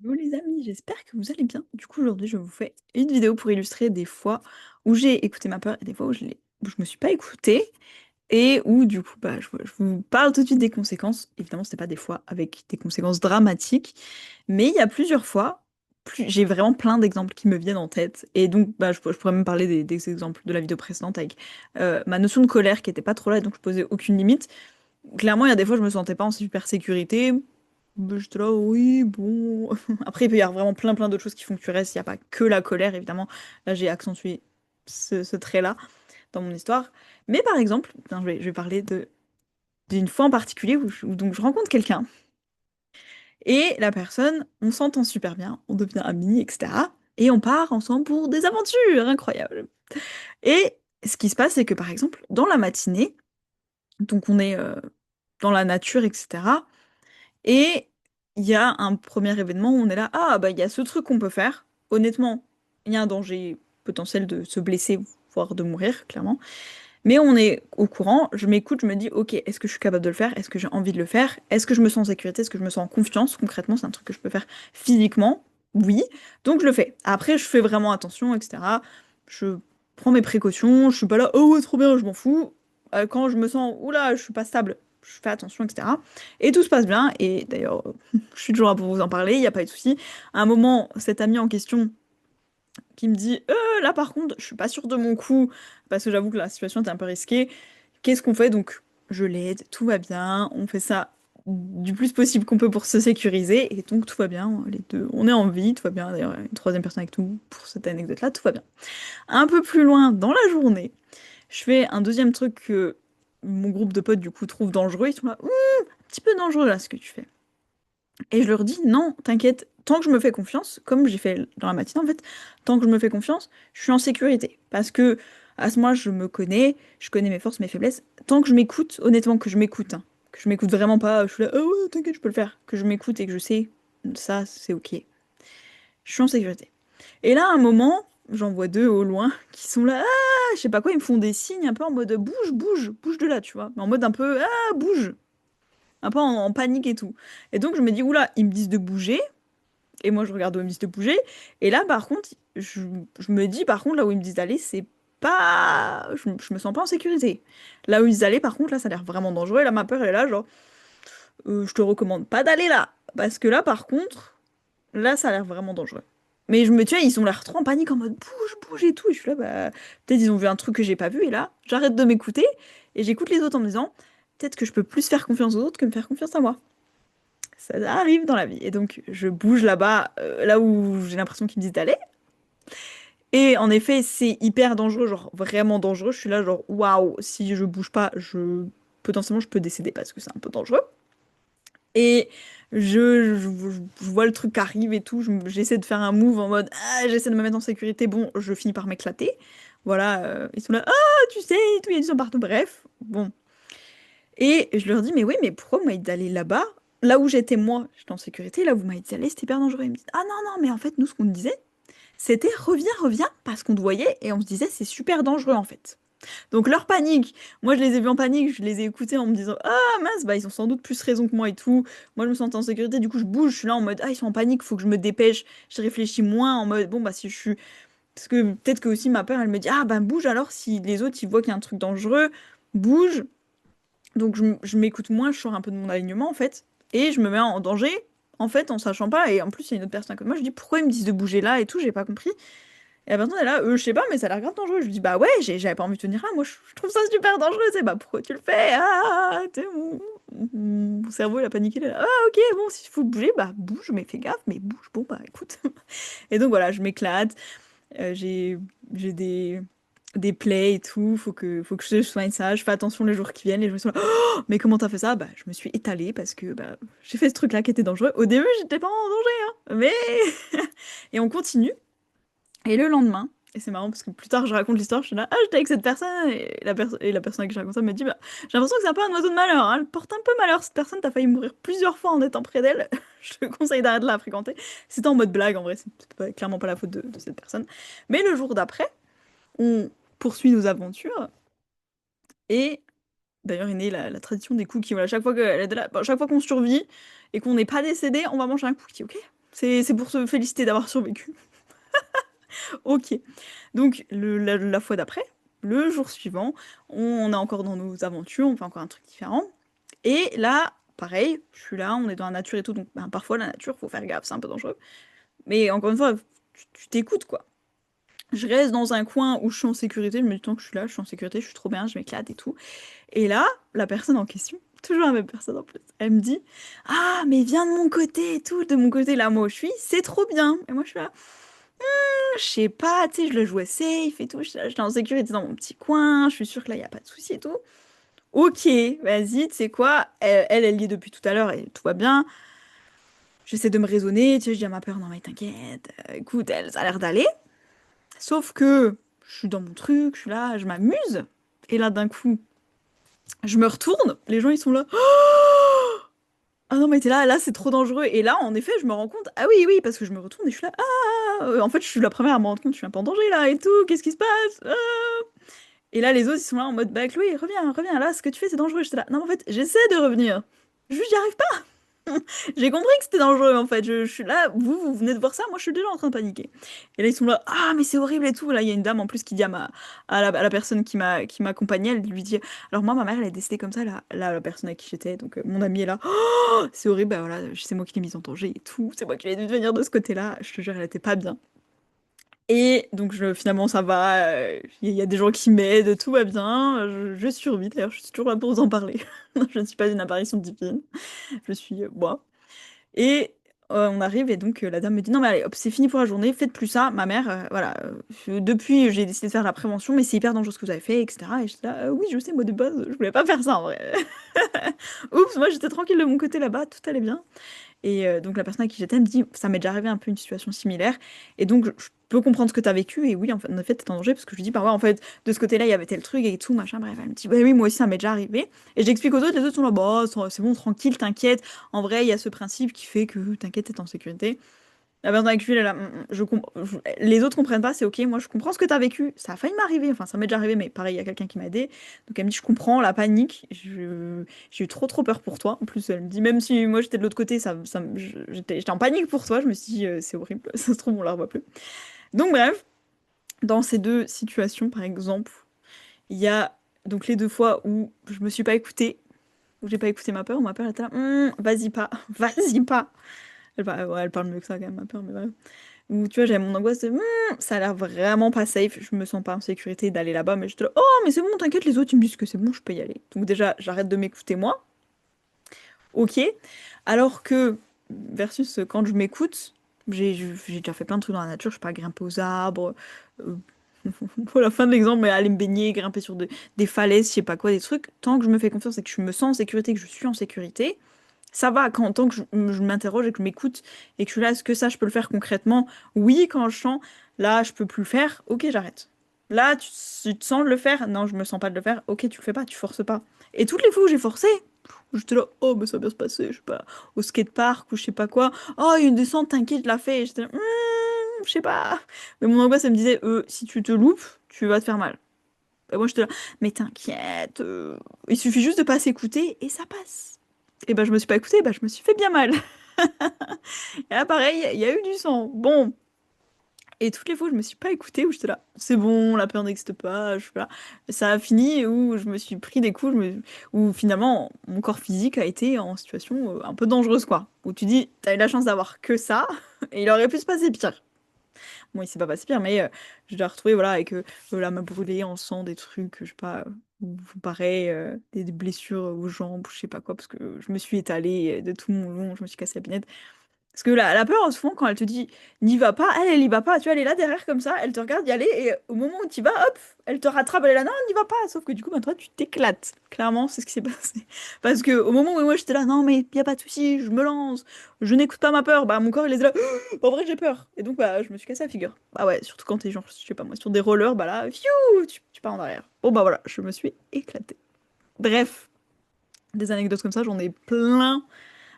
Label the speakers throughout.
Speaker 1: Hello les amis, j'espère que vous allez bien. Du coup, aujourd'hui, je vous fais une vidéo pour illustrer des fois où j'ai écouté ma peur et des fois où je me suis pas écoutée et où du coup, je vous parle tout de suite des conséquences. Évidemment, c'était pas des fois avec des conséquences dramatiques, mais il y a plusieurs fois, j'ai vraiment plein d'exemples qui me viennent en tête et donc je pourrais même parler des exemples de la vidéo précédente avec ma notion de colère qui était pas trop là et donc je posais aucune limite. Clairement, il y a des fois, je me sentais pas en super sécurité. J'étais là, oui, bon. Après, il peut y avoir vraiment plein d'autres choses qui font que tu restes. Il n'y a pas que la colère, évidemment. Là, j'ai accentué ce trait-là dans mon histoire. Mais par exemple, putain, je vais parler d'une fois en particulier où donc je rencontre quelqu'un. Et la personne, on s'entend super bien, on devient amis, etc. Et on part ensemble pour des aventures incroyables. Et ce qui se passe, c'est que par exemple, dans la matinée, donc on est dans la nature, etc. Et il y a un premier événement où on est là, ah bah il y a ce truc qu'on peut faire. Honnêtement, il y a un danger potentiel de se blesser, voire de mourir, clairement. Mais on est au courant, je m'écoute, je me dis, ok, est-ce que je suis capable de le faire? Est-ce que j'ai envie de le faire? Est-ce que je me sens en sécurité? Est-ce que je me sens en confiance? Concrètement, c'est un truc que je peux faire physiquement. Oui. Donc je le fais. Après, je fais vraiment attention, etc. Je prends mes précautions, je suis pas là, oh ouais, trop bien, je m'en fous. Quand je me sens, oula, je suis pas stable, je fais attention, etc. Et tout se passe bien. Et d'ailleurs, je suis toujours là pour vous en parler, il n'y a pas de souci. À un moment, cet ami en question qui me dit là par contre, je suis pas sûre de mon coup parce que j'avoue que la situation était un peu risquée. Qu'est-ce qu'on fait? Donc je l'aide, tout va bien, on fait ça du plus possible qu'on peut pour se sécuriser et donc tout va bien, les deux, on est en vie, tout va bien. D'ailleurs, une troisième personne avec nous pour cette anecdote-là, tout va bien. Un peu plus loin dans la journée, je fais un deuxième truc que mon groupe de potes du coup trouve dangereux. Ils sont là, un petit peu dangereux là ce que tu fais. Et je leur dis, non, t'inquiète, tant que je me fais confiance, comme j'ai fait dans la matinée en fait, tant que je me fais confiance, je suis en sécurité. Parce que à ce moment, je me connais, je connais mes forces, mes faiblesses. Tant que je m'écoute, honnêtement, que je m'écoute, hein, que je m'écoute vraiment pas, je suis là, ah ouais, t'inquiète, je peux le faire. Que je m'écoute et que je sais, ça, c'est ok. Je suis en sécurité. Et là, à un moment, j'en vois deux au loin qui sont là, ah, je sais pas quoi, ils me font des signes un peu en mode bouge, bouge, bouge de là, tu vois. Mais en mode un peu, ah, bouge. Un peu en panique et tout. Et donc, je me dis, oula, ils me disent de bouger. Et moi, je regarde où ils me disent de bouger. Et là, par contre, je me dis, par contre, là où ils me disent d'aller, c'est pas. Je me sens pas en sécurité. Là où ils allaient, par contre, là, ça a l'air vraiment dangereux. Et là, ma peur, elle est là, genre, je te recommande pas d'aller là. Parce que là, par contre, là, ça a l'air vraiment dangereux. Mais je me tiens, ils ont l'air trop en panique, en mode bouge, bouge et tout. Et je suis là, bah, peut-être ils ont vu un truc que j'ai pas vu. Et là, j'arrête de m'écouter. Et j'écoute les autres en me disant, peut-être que je peux plus faire confiance aux autres que me faire confiance à moi. Ça arrive dans la vie. Et donc, je bouge là-bas, là où j'ai l'impression qu'ils me disent d'aller. Et en effet, c'est hyper dangereux, genre vraiment dangereux. Je suis là, genre, waouh, si je bouge pas, potentiellement, je peux décéder parce que c'est un peu dangereux. Et je vois le truc qui arrive et tout. J'essaie de faire un move en mode, ah, j'essaie de me mettre en sécurité. Bon, je finis par m'éclater. Voilà, ils sont là, ah, tu sais, et tout, il y a du sang partout. Bref, bon. Et je leur dis, mais oui, mais pourquoi vous m'avez dit d'aller là-bas? Là où j'étais moi, j'étais en sécurité, là où vous m'avez dit d'aller, c'était hyper dangereux. Ils me disent, ah non, non, mais en fait, nous, ce qu'on disait, c'était reviens, reviens, parce qu'on te voyait et on se disait, c'est super dangereux en fait. Donc leur panique, moi je les ai vus en panique, je les ai écoutés en me disant, ah mince, bah ils ont sans doute plus raison que moi et tout. Moi je me sentais en sécurité, du coup je bouge, je suis là en mode, ah ils sont en panique, faut que je me dépêche. Je réfléchis moins en mode, bon bah si je suis. Parce que peut-être que aussi ma peur, elle me dit, ah bah bouge alors si les autres ils voient qu'il y a un truc dangereux, bouge. Donc je m'écoute moins, je sors un peu de mon alignement en fait, et je me mets en danger, en fait, en sachant pas, et en plus il y a une autre personne à côté de moi, je dis pourquoi ils me disent de bouger là et tout, j'ai pas compris. Et la personne est là, je sais pas, mais ça a l'air grave dangereux. Je lui dis bah ouais, j'avais pas envie de tenir là, moi je trouve ça super dangereux, c'est bah pourquoi tu le fais? Ah, tu sais, mon cerveau il a paniqué, il est là, ah ok, bon, s'il faut bouger, bah bouge, mais fais gaffe, mais bouge, bon bah écoute. Et donc voilà, je m'éclate. Euh, j'ai j'ai des plays et tout, faut que je soigne ça, je fais attention les jours qui viennent, les gens sont là, oh, mais comment t'as fait ça? Bah, je me suis étalée parce que bah, j'ai fait ce truc-là qui était dangereux. Au début, j'étais pas en danger, hein, mais... Et on continue, et le lendemain, et c'est marrant parce que plus tard je raconte l'histoire, je suis là, ah, j'étais avec cette personne, et la personne à qui je raconte ça me dit, bah, j'ai l'impression que c'est un peu un oiseau de malheur, hein, elle porte un peu malheur, cette personne, t'as failli mourir plusieurs fois en étant près d'elle, je te conseille d'arrêter de la fréquenter. C'était en mode blague, en vrai, clairement pas la faute de cette personne. Mais le jour d'après, on poursuit nos aventures. Et d'ailleurs est née la tradition des cookies. Voilà, chaque fois que, bon, chaque fois qu'on survit et qu'on n'est pas décédé, on va manger un cookie, ok? C'est pour se féliciter d'avoir survécu. Ok. Donc, la fois d'après, le jour suivant, on est encore dans nos aventures, on fait encore un truc différent. Et là, pareil, je suis là, on est dans la nature et tout, donc ben, parfois la nature, faut faire gaffe, c'est un peu dangereux. Mais encore une fois, tu t'écoutes, quoi. Je reste dans un coin où je suis en sécurité, je me dis tant que je suis là, je suis en sécurité, je suis trop bien, je m'éclate et tout. Et là, la personne en question, toujours la même personne en plus, elle me dit: Ah, mais viens de mon côté et tout, de mon côté là, moi où je suis, c'est trop bien. Et moi je suis là, je sais pas, tu sais, je le jouais safe et tout, j'étais en sécurité dans mon petit coin, je suis sûre que là, il n'y a pas de souci et tout. Ok, vas-y, tu sais quoi, elle y est depuis tout à l'heure et tout va bien. J'essaie de me raisonner, tu sais, je dis à ma peur, non mais t'inquiète, écoute, elle, ça a l'air d'aller. Sauf que je suis dans mon truc, je suis là, je m'amuse. Et là, d'un coup, je me retourne, les gens ils sont là. Ah non, mais t'es là, là c'est trop dangereux. Et là, en effet, je me rends compte, ah oui, oui, parce que je me retourne et je suis là, en fait, je suis la première à me rendre compte, je suis un peu en danger là et tout, qu'est-ce qui se passe? Et là, les autres, ils sont là en mode, bah Chloé, reviens, reviens, là, ce que tu fais, c'est dangereux. J'étais là, non, en fait, j'essaie de revenir. Juste, j'y arrive pas. J'ai compris que c'était dangereux en fait. Je suis là, vous venez de voir ça, moi je suis déjà en train de paniquer. Et là ils sont là, ah mais c'est horrible et tout. Là il y a une dame en plus qui dit à la personne qui m'accompagnait, elle lui dit, alors moi ma mère elle est décédée comme ça, la personne avec qui j'étais, donc mon ami est là, oh, c'est horrible, bah voilà, c'est moi qui l'ai mise en danger et tout, c'est moi qui l'ai dû venir de ce côté-là, je te jure elle était pas bien. Et donc finalement ça va, il y a des gens qui m'aident, tout va bien, je survis d'ailleurs, je suis toujours là pour vous en parler. Je ne suis pas une apparition divine, je suis moi. Et on arrive et donc la dame me dit non mais allez hop c'est fini pour la journée, faites plus ça. Ma mère, voilà, depuis j'ai décidé de faire la prévention mais c'est hyper dangereux ce que vous avez fait, etc. Et j'étais là, oui je sais moi de base je voulais pas faire ça en vrai. Oups moi j'étais tranquille de mon côté là-bas, tout allait bien. Et donc la personne à qui j'étais me dit, ça m'est déjà arrivé un peu une situation similaire, et donc je peux comprendre ce que tu as vécu, et oui, en fait, t'es en danger, parce que je lui dis, bah ouais, en fait, de ce côté-là, il y avait tel truc, et tout, machin, bref, elle me dit, bah oui, moi aussi, ça m'est déjà arrivé. Et j'explique aux autres, les autres sont là, bah, c'est bon, tranquille, t'inquiète, en vrai, il y a ce principe qui fait que, t'inquiète, t'es en sécurité. La personne avec lui, elle est là, les autres comprennent pas, c'est ok, moi je comprends ce que t'as vécu, ça a failli m'arriver, enfin ça m'est déjà arrivé, mais pareil, il y a quelqu'un qui m'a aidé, donc elle me dit, je comprends la panique, j'ai eu trop trop peur pour toi, en plus elle me dit, même si moi j'étais de l'autre côté, j'étais en panique pour toi, je me suis dit, c'est horrible, ça se trouve on la revoit plus. Donc bref, dans ces deux situations par exemple, il y a donc les deux fois où je me suis pas écoutée, où j'ai pas écouté ma peur était là, vas-y pas, vas-y pas. Ouais, elle parle mieux que ça quand même, ma peur, mais bref. Où tu vois, j'avais mon angoisse de ça a l'air vraiment pas safe, je me sens pas en sécurité d'aller là-bas, mais je te là, oh, mais c'est bon, t'inquiète, les autres ils me disent que c'est bon, je peux y aller. Donc déjà, j'arrête de m'écouter moi, ok. Alors que, versus quand je m'écoute, j'ai déjà fait plein de trucs dans la nature, je sais pas, grimper aux arbres, euh, pour la fin de l'exemple, mais aller me baigner, grimper sur des falaises, je sais pas quoi, des trucs. Tant que je me fais confiance et que je me sens en sécurité, que je suis en sécurité, ça va, quand, tant que je m'interroge et que je m'écoute et que je suis là, est-ce que ça, je peux le faire concrètement? Oui, quand je sens, là, je peux plus le faire, ok, j'arrête. Là, tu te sens de le faire? Non, je me sens pas de le faire, ok, tu le fais pas, tu forces pas. Et toutes les fois où j'ai forcé, j'étais là, oh, mais ça va bien se passer, je sais pas, au skatepark ou je sais pas quoi. Oh, il y a une descente, t'inquiète, je la fais. Et j'étais là, je sais pas. Mais mon angoisse, elle me disait, si tu te loupes, tu vas te faire mal. Et moi, j'étais là, mais t'inquiète, il suffit juste de pas s'écouter et ça passe. Et ben, je me suis pas écoutée, ben, je me suis fait bien mal. Et là, pareil, il y a eu du sang. Bon. Et toutes les fois où je me suis pas écoutée, où j'étais là, c'est bon, la peur n'existe pas, je suis là. Ça a fini où je me suis pris des coups, où finalement, mon corps physique a été en situation un peu dangereuse, quoi. Où tu dis, t'as eu la chance d'avoir que ça, et il aurait pu se passer pire. Bon, il s'est pas passé pire, mais je l'ai retrouvé, voilà, avec là, m'a brûlé en sang, des trucs, je sais pas, ou pareil, des blessures aux jambes, ou je sais pas quoi, parce que je me suis étalée de tout mon long, je me suis cassé la pinette. Parce que la peur, souvent, quand elle te dit n'y va pas, elle y va pas. Tu vois, elle est là derrière comme ça, elle te regarde y aller, et au moment où tu y vas, hop, elle te rattrape, elle est là, non, n'y va pas. Sauf que du coup, bah, toi, tu t'éclates. Clairement, c'est ce qui s'est passé. Parce que au moment où moi j'étais là, non, mais y a pas de souci, je me lance, je n'écoute pas ma peur, bah mon corps il est là, en vrai, j'ai peur. Et donc, bah, je me suis cassé la figure. Bah ouais, surtout quand t'es genre, je sais pas moi, sur des rollers, bah là, fiou, tu pars en arrière. Bon, bah voilà, je me suis éclatée. Bref, des anecdotes comme ça, j'en ai plein.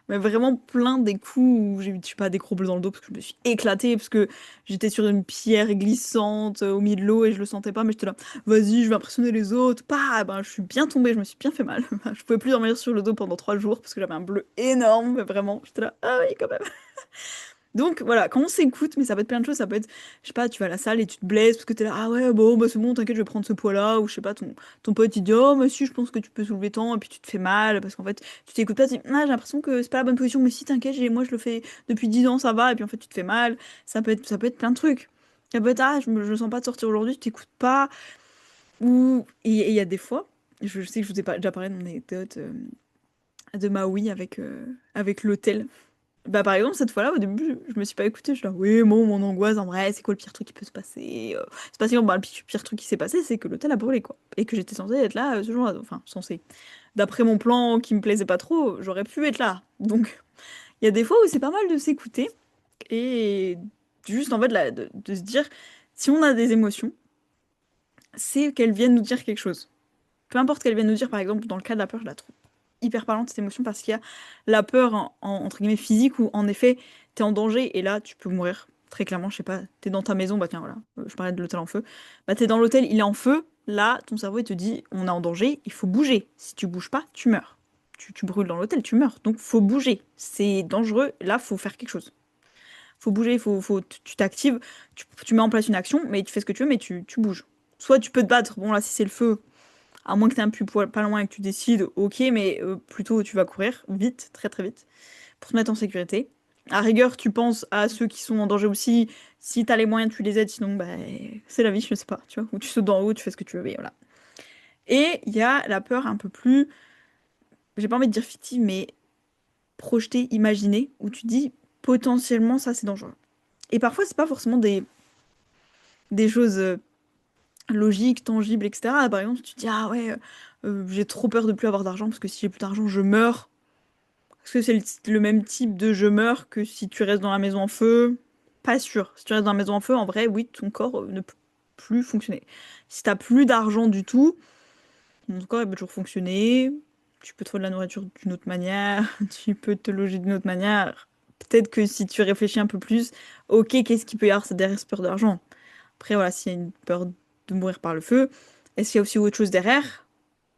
Speaker 1: Mais vraiment plein des coups où j'ai eu, je sais pas, des gros bleus dans le dos parce que je me suis éclatée, parce que j'étais sur une pierre glissante au milieu de l'eau et je le sentais pas, mais j'étais là, vas-y, je vais impressionner les autres. Bah, ben, je suis bien tombée, je me suis bien fait mal. Je pouvais plus dormir sur le dos pendant 3 jours parce que j'avais un bleu énorme, mais vraiment, j'étais là, ah oui, quand même. Donc voilà, quand on s'écoute, mais ça peut être plein de choses, ça peut être, je sais pas, tu vas à la salle et tu te blesses parce que t'es là, ah ouais, bon, bah c'est bon, t'inquiète, je vais prendre ce poids-là, ou je sais pas, ton pote il dit, oh, mais si, je pense que tu peux soulever tant, et puis tu te fais mal, parce qu'en fait, tu t'écoutes pas, tu dis, ah, j'ai l'impression que c'est pas la bonne position, mais si, t'inquiète, moi je le fais depuis 10 ans, ça va, et puis en fait, tu te fais mal, ça peut être plein de trucs. Ça peut être, ah, je me sens pas de sortir aujourd'hui, tu t'écoutes pas, ou, et il y a des fois, je sais que je vous ai déjà parlé de mon anecdote de Maui avec l'hôtel. Bah par exemple cette fois-là au début je me suis pas écoutée, je suis là oui bon mon angoisse en vrai c'est quoi le pire truc qui peut se passer c'est pas sûr bah le pire truc qui s'est passé c'est que l'hôtel a brûlé quoi et que j'étais censée être là ce jour-là enfin censée d'après mon plan qui me plaisait pas trop j'aurais pu être là donc il y a des fois où c'est pas mal de s'écouter et juste en fait de se dire si on a des émotions c'est qu'elles viennent nous dire quelque chose peu importe qu'elles viennent nous dire par exemple dans le cas de la peur je la trouve hyper parlante cette émotion parce qu'il y a la peur entre guillemets physique où en effet t'es en danger et là tu peux mourir très clairement je sais pas t'es dans ta maison bah tiens voilà je parlais de l'hôtel en feu bah t'es dans l'hôtel il est en feu là ton cerveau il te dit on est en danger il faut bouger si tu bouges pas tu meurs tu brûles dans l'hôtel tu meurs donc faut bouger c'est dangereux là faut faire quelque chose faut bouger tu t'actives tu mets en place une action mais tu fais ce que tu veux mais tu bouges soit tu peux te battre bon là si c'est le feu à moins que tu aies un puits pas loin et que tu décides, ok, mais plutôt tu vas courir vite, très très vite, pour te mettre en sécurité. À rigueur, tu penses à ceux qui sont en danger aussi. Si t'as les moyens, tu les aides, sinon, bah, c'est la vie, je sais pas, tu vois. Ou tu sautes d'en haut, tu fais ce que tu veux, et voilà. Et il y a la peur un peu plus, j'ai pas envie de dire fictive, mais projetée, imaginée, où tu dis potentiellement ça c'est dangereux. Et parfois, c'est pas forcément des choses logiques, tangibles, etc. Par exemple, tu te dis, ah ouais, j'ai trop peur de plus avoir d'argent parce que si j'ai plus d'argent, je meurs. Est-ce que c'est le même type de je meurs que si tu restes dans la maison en feu? Pas sûr. Si tu restes dans la maison en feu, en vrai, oui, ton corps ne peut plus fonctionner. Si t'as plus d'argent du tout, ton corps il peut toujours fonctionner. Tu peux trouver de la nourriture d'une autre manière, tu peux te loger d'une autre manière. Peut-être que si tu réfléchis un peu plus, ok, qu'est-ce qu'il peut y avoir derrière cette peur d'argent? Après, voilà, s'il y a une peur de mourir par le feu, est-ce qu'il y a aussi autre chose derrière?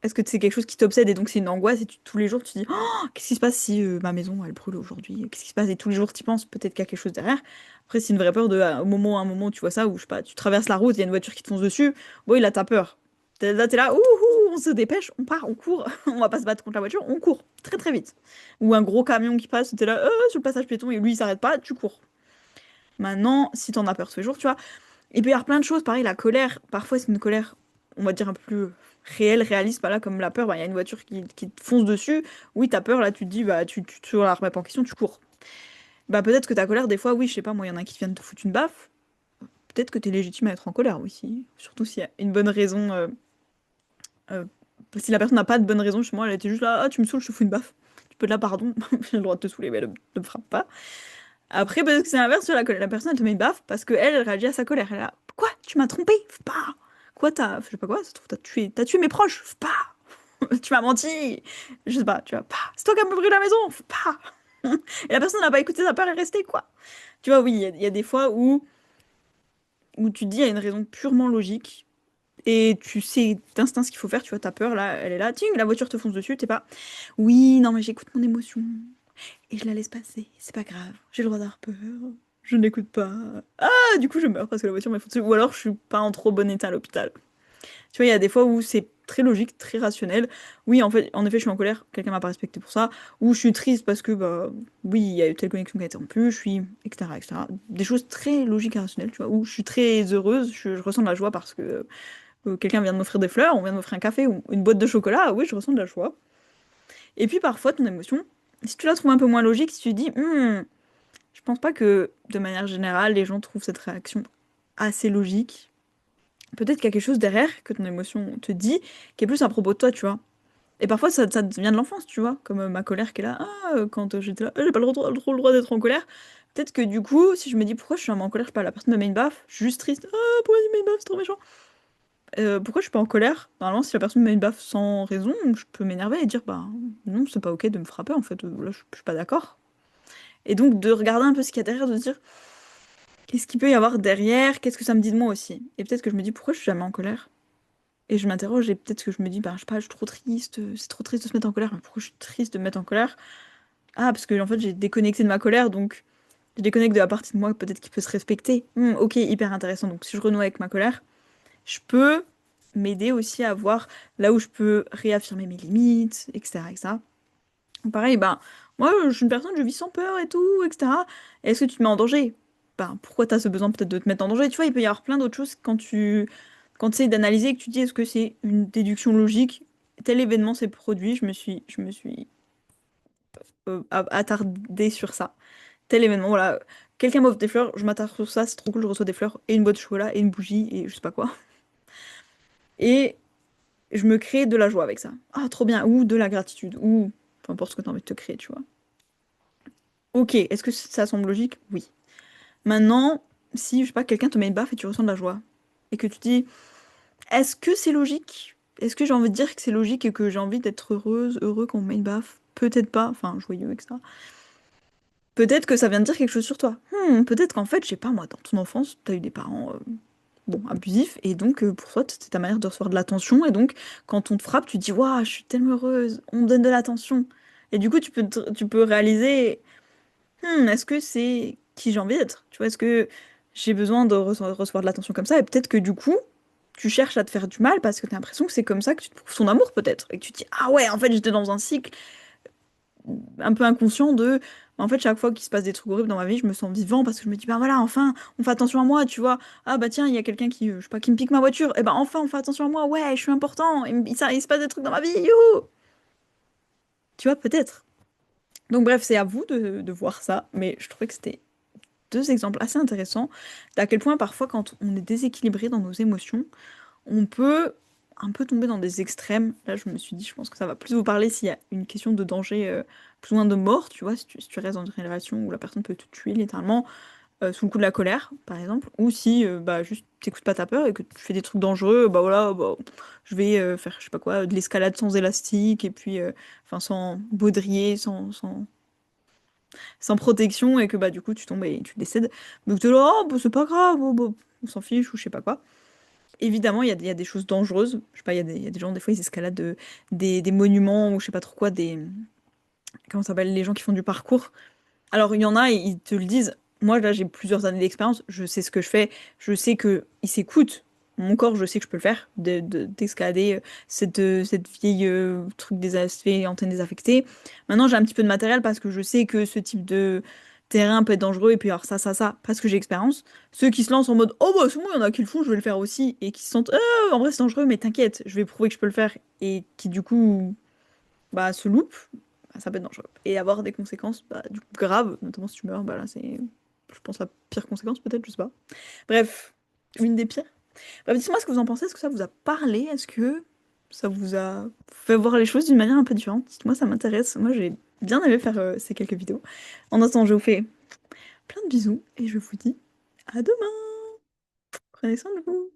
Speaker 1: Est-ce que c'est quelque chose qui t'obsède et donc c'est une angoisse et tous les jours tu dis oh, qu'est-ce qui se passe si ma maison elle brûle aujourd'hui? Qu'est-ce qui se passe? Et tous les jours tu penses peut-être qu'il y a quelque chose derrière. Après c'est une vraie peur de à un moment où tu vois ça ou je sais pas, tu traverses la route, il y a une voiture qui te fonce dessus. Bon, il a ta peur. T'es là, ouh, ouh, on se dépêche, on part, on court, on va pas se battre contre la voiture, on court très très vite. Ou un gros camion qui passe, t'es là sur le passage piéton et lui il s'arrête pas, tu cours. Maintenant, si t'en as peur tous les jours, tu vois, il peut y avoir plein de choses, pareil, la colère, parfois c'est une colère, on va dire un peu plus réelle, réaliste, pas là comme la peur, bah, il y a une voiture qui te fonce dessus, oui t'as peur, là tu te dis, bah tu la remets pas en question, tu cours. Bah peut-être que ta colère, des fois, oui, je sais pas, moi il y en a qui viennent te foutre une baffe, peut-être que t'es légitime à être en colère, oui, surtout s'il y a une bonne raison, euh, si la personne n'a pas de bonne raison, chez moi, elle était juste là, ah tu me saoules, je te fous une baffe. Tu peux être là, pardon, j'ai le droit de te saouler, mais ne me frappe pas. Après, peut-être que c'est l'inverse, la personne, elle te met une baffe parce qu'elle, elle réagit à sa colère. Elle est là, quoi? Tu m'as trompé? Faut pas. Quoi, je sais pas quoi, ça se trouve, t'as tué mes proches? Faut pas. Tu m'as menti. Je sais pas, tu vois, pas. C'est toi qui as me brûlé la maison? Faut pas. Et la personne n'a pas écouté sa peur et est restée, quoi. Tu vois, oui, il y a des fois où tu te dis, il y a une raison purement logique et tu sais d'instinct ce qu'il faut faire, tu vois, ta peur, là, elle est là, tiens, la voiture te fonce dessus, t'es pas, oui, non, mais j'écoute mon émotion et je la laisse passer. C'est pas grave. J'ai le droit d'avoir peur. Je n'écoute pas. Ah, du coup, je meurs parce que la voiture m'a foncé. Ou alors, je suis pas en trop bon état à l'hôpital. Tu vois, il y a des fois où c'est très logique, très rationnel. Oui, en effet, je suis en colère. Quelqu'un m'a pas respecté pour ça. Ou je suis triste parce que, bah, oui, il y a eu telle connexion qui a été rompue. Je suis, etc., etc. Des choses très logiques et rationnelles, tu vois. Ou je suis très heureuse. Je ressens de la joie parce que quelqu'un vient de m'offrir des fleurs, on vient de m'offrir un café ou une boîte de chocolat. Oui, je ressens de la joie. Et puis parfois, ton émotion, si tu la trouves un peu moins logique, si tu dis, je pense pas que, de manière générale, les gens trouvent cette réaction assez logique. Peut-être qu'il y a quelque chose derrière que ton émotion te dit, qui est plus à propos de toi, tu vois. Et parfois, ça vient de l'enfance, tu vois, comme ma colère qui est là. Ah, quand j'étais là, j'ai pas trop le droit d'être en colère. Peut-être que du coup, si je me dis pourquoi je suis en colère, je sais pas, la personne me met une baffe, je suis juste triste. Ah, pourquoi il me met une baffe, c'est trop méchant. Pourquoi je suis pas en colère? Normalement, si la personne me met une baffe sans raison, je peux m'énerver et dire, bah non, c'est pas ok de me frapper, en fait. Là, je suis pas d'accord. Et donc, de regarder un peu ce qu'il y a derrière, de se dire, qu'est-ce qu'il peut y avoir derrière? Qu'est-ce que ça me dit de moi aussi? Et peut-être que je me dis pourquoi je suis jamais en colère? Et je m'interroge et peut-être que je me dis, bah, je sais pas, je suis trop triste, c'est trop triste de se mettre en colère, mais pourquoi je suis triste de me mettre en colère? Ah, parce que en fait j'ai déconnecté de ma colère, donc Je déconnecte de la partie de moi peut-être qui peut se respecter. Ok, hyper intéressant. Donc si je renoue avec ma colère, je peux m'aider aussi à voir là où je peux réaffirmer mes limites, etc., etc. Pareil, ben, moi, je suis une personne, je vis sans peur et tout, etc. Est-ce que tu te mets en danger? Ben, pourquoi tu as ce besoin peut-être de te mettre en danger? Tu vois, il peut y avoir plein d'autres choses quand tu essaies d'analyser et que tu dis est-ce que c'est une déduction logique? Tel événement s'est produit, je me suis attardée sur ça. Tel événement, voilà. Quelqu'un m'offre des fleurs, je m'attarde sur ça, c'est trop cool, je reçois des fleurs, et une boîte de chocolat, et une bougie, et je sais pas quoi. Et je me crée de la joie avec ça. Ah, trop bien, ou de la gratitude, ou peu importe ce que tu as envie de te créer, tu vois. Ok, est-ce que ça semble logique? Oui. Maintenant, si, je sais pas, quelqu'un te met une baffe et tu ressens de la joie, et que tu dis, est-ce que c'est logique? Est-ce que j'ai envie de dire que c'est logique et que j'ai envie d'être heureuse, heureux quand on me met une baffe? Peut-être pas, enfin, joyeux, etc. Peut-être que ça vient de dire quelque chose sur toi. Peut-être qu'en fait, je sais pas, moi, dans ton enfance, t'as eu des parents, bon, abusifs, et donc, pour toi, c'est ta manière de recevoir de l'attention, et donc, quand on te frappe, tu te dis, waouh, je suis tellement heureuse, on me donne de l'attention. Et du coup, tu peux réaliser. Est-ce que c'est qui j'ai envie d'être? Tu vois, est-ce que j'ai besoin de recevoir de l'attention comme ça? Et peut-être que du coup, tu cherches à te faire du mal parce que tu as l'impression que c'est comme ça que tu te prouves son amour, peut-être. Et que tu te dis, ah ouais, en fait, j'étais dans un cycle un peu inconscient de. En fait, chaque fois qu'il se passe des trucs horribles dans ma vie, je me sens vivant parce que je me dis, bah voilà, enfin, on fait attention à moi, tu vois. Ah bah tiens, il y a quelqu'un qui, je sais pas, qui me pique ma voiture. Et bah enfin, on fait attention à moi, ouais, je suis important. Il se passe des trucs dans ma vie, youhou! Tu vois, peut-être. Donc bref, c'est à vous de voir ça, mais je trouvais que c'était deux exemples assez intéressants d'à quel point parfois quand on est déséquilibré dans nos émotions, on peut un peu tomber dans des extrêmes. Là, je me suis dit, je pense que ça va plus vous parler s'il y a une question de danger, plus ou moins de mort, tu vois, si tu restes dans une relation où la personne peut te tuer littéralement, sous le coup de la colère, par exemple, ou si bah juste t'écoutes pas ta peur et que tu fais des trucs dangereux, bah voilà, bah, je vais faire, je sais pas quoi, de l'escalade sans élastique, et puis, enfin, sans baudrier, sans protection et que bah du coup tu tombes et tu décèdes. Donc t'es là, oh, bah, c'est pas grave, oh, bah, on s'en fiche ou je sais pas quoi. Évidemment, il y a des choses dangereuses. Je sais pas, il y a des gens, des fois, ils escaladent des monuments ou je sais pas trop quoi, comment ça s'appelle, les gens qui font du parcours. Alors, il y en a, ils te le disent. Moi, là, j'ai plusieurs années d'expérience. Je sais ce que je fais. Je sais que ils s'écoutent. Mon corps, je sais que je peux le faire, d'escalader cette vieille truc désaffecté, antenne désaffectée. Maintenant, j'ai un petit peu de matériel parce que je sais que ce type de terrain peut être dangereux. Et puis, alors ça, parce que j'ai expérience. Ceux qui se lancent en mode, oh bah, c'est bon, il y en a qui le font, je vais le faire aussi. Et qui se sentent, en vrai, c'est dangereux, mais t'inquiète, je vais prouver que je peux le faire. Et qui, du coup, bah, se loupent, bah, ça peut être dangereux. Et avoir des conséquences bah, du coup, graves, notamment si tu meurs, bah là c'est, je pense, la pire conséquence peut-être, je sais pas. Bref, une des pires. Bref, dites-moi ce que vous en pensez, est-ce que ça vous a parlé? Est-ce que ça vous a fait voir les choses d'une manière un peu différente? Dites-moi, ça m'intéresse. Moi j'ai bien aimé faire ces quelques vidéos. En attendant, je vous fais plein de bisous et je vous dis à demain. Prenez soin de vous.